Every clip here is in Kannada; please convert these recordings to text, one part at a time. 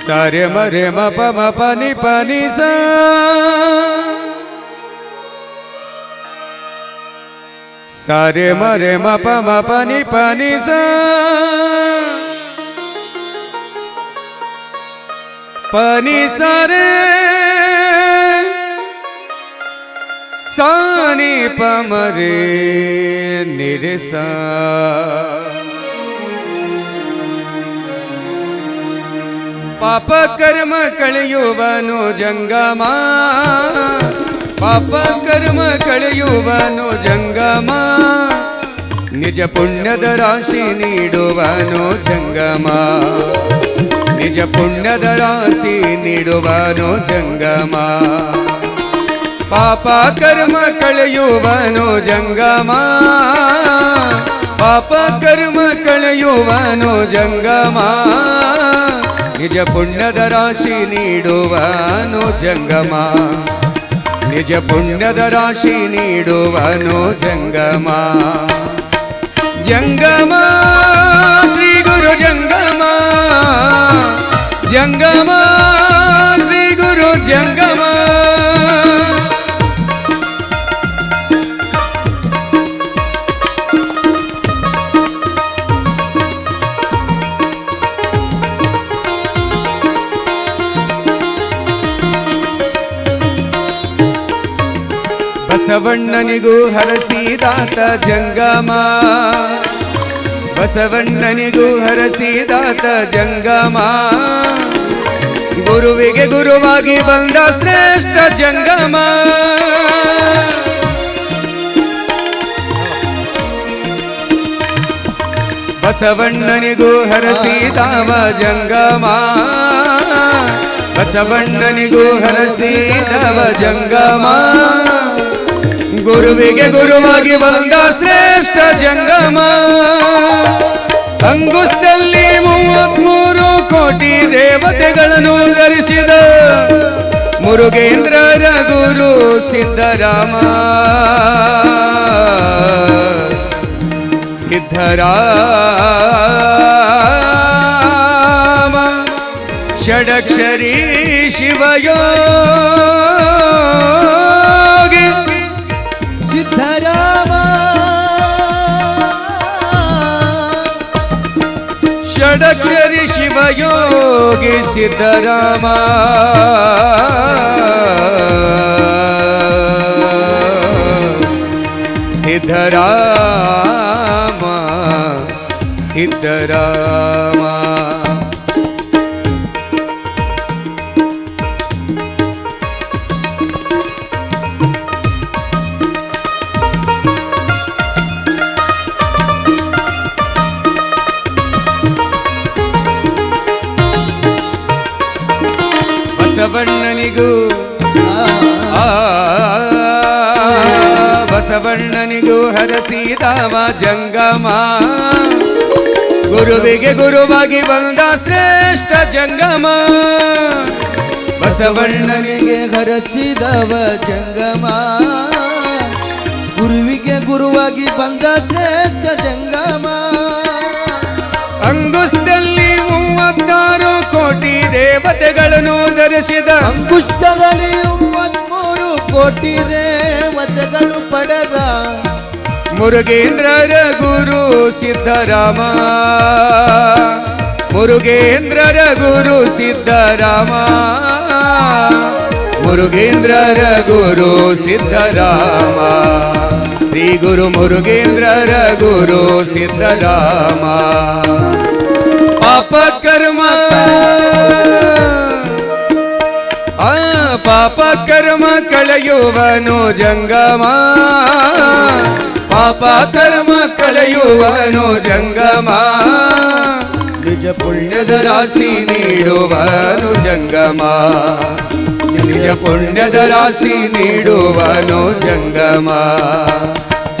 ಸಾರೆ ಮರೆ ಮಪ ಮಪ ನಿ ಪನಿ ಸ ಸಾರೆ ಮರೆ ಮಪ ಮಪ ನಿ ಪನಿ ಸ ಪನಿ ಸಾರೆ ಸಾನಿ ಪಮರೆ ನಿರೆ ಸಾ ಪಾಪ ಕರ್ಮ ಕಳೆಯುವನು ಜಂಗಮ ಪಾಪ ಕರ್ಮ ಕಳೆಯುವನು ಜಂಗಮ ನಿಜ ಪುಣ್ಯದ ರಾಶಿ ನೀಡುವನು ಜಂಗಮ ನಿಜ ಪುಣ್ಯದ ರಾಶಿ ನೀಡುವನು ಜಂಗಮ ಪಾಪ ಕರ್ಮ ಕಳೆಯುವನು ಜಂಗಮ ಪಾಪ ಕರ್ಮ ಕಳೆಯುವನು ಜಂಗಮ ನಿಜ ಪುಣ್ಯದ ರಾಶಿ ನೀಡುವನು ಜಂಗಮ ನಿಜ ಪುಣ್ಯದ ರಾಶಿ ನೀಡುವನು ಜಂಗಮ ಜಂಗಮ ಶ್ರೀ ಗುರು ಜಂಗಮ ಜಂಗಮ ಶ್ರೀ ಗುರು ಜಂಗಮ ಬಸವಣ್ಣನಿಗೂ ಹರಸಿದಾತ ಜಂಗಮ ಬಸವಣ್ಣನಿಗೂ ಹರಸಿದಾತ ಜಂಗಮ ಗುರುವಿಗೆ ಗುರುವಾಗಿ ಬಂದ ಶ್ರೇಷ್ಠ ಜಂಗಮ ಬಸವಣ್ಣನಿಗೂ ಹರಸಿದಾವ ಜಂಗಮ ಬಸವಣ್ಣನಿಗೂ ಹರಸಿದವ ಜಂಗಮ ಗುರುವಿಗೆ ಗುರುವಾಗಿ ಬಂದ ಶ್ರೇಷ್ಠ ಜಂಗಮ ಅಂಗುಷ್ಟದಲ್ಲಿ 33 ಕೋಟಿ ದೇವತೆಗಳನ್ನು ಧರಿಸಿದ ಮುರುಗೇಂದ್ರರ ಗುರು ಸಿದ್ಧರಾಮ ಸಿದ್ಧರಾಮ ಷಡಕ್ಷರಿ ಶಿವಯೋಗಿ ಸಿದ್ಧರಾಮ ಷಡಕ್ಷರಿ ಶಿವಯೋಗಿ ಸಿದ್ಧರಾಮ ಸಿದ್ಧರಾಮ ಸಿದ್ಧರಾಮ ಬಸವಣ್ಣನಿಗೂ ಬಸವಣ್ಣನಿಗೂ ಹರಸಿದವ ಜಂಗಮ ಗುರುವಿಗೆ ಗುರುವಾಗಿ ಬಂದ ಶ್ರೇಷ್ಠ ಜಂಗಮ ಬಸವಣ್ಣನಿಗೆ ಹರಸಿದವ ಜಂಗಮ ಗುರುವಿಗೆ ಗುರುವಾಗಿ ಬಂದ ಶ್ರೇಷ್ಠ ಜಂಗಮ ಅಂಗುಷ್ಟದಲ್ಲಿ 36 ಕೋಟಿ ದೇವತೆಗಳನ್ನು ಧರಿಸಿದ ಅಂಗುಷ್ಟದಲ್ಲಿ 33 ಕೋಟಿ ದೇವತೆಗಳು ಪಡೆದ ಮುರುಗೇಂದ್ರರ ಗುರು ಸಿದ್ಧರಾಮ ಮುರುಗೇಂದ್ರರ ಗುರು ಸಿದ್ಧರಾಮ ಮುರುಗೇಂದ್ರರ ಗುರು ಸಿದ್ಧರಾಮ ಶ್ರೀ ಗುರು ಮುರುಗೇಂದ್ರರ ಗುರು ಸಿದ್ಧರಾಮ ಪಾಪ ಕರ್ಮ ಪಾಪ ಕರ್ಮ ಕಳೆಯುವನು ಜಂಗಮ ಪಾಪ ಕರ್ಮ ಕಳೆಯುವನು ಜಂಗಮ ನಿಜ ಪುಣ್ಯದ ರಾಶಿ ನೀಡುವನು ಜಂಗಮ ನಿಜ ಪುಣ್ಯದ ರಾಶಿ ನೀಡುವನು ಜಂಗಮ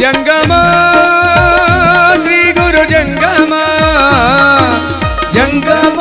ಜಂಗಮ ಶ್ರೀ ಗುರು ಜಂಗಮ ಜಂಗಮ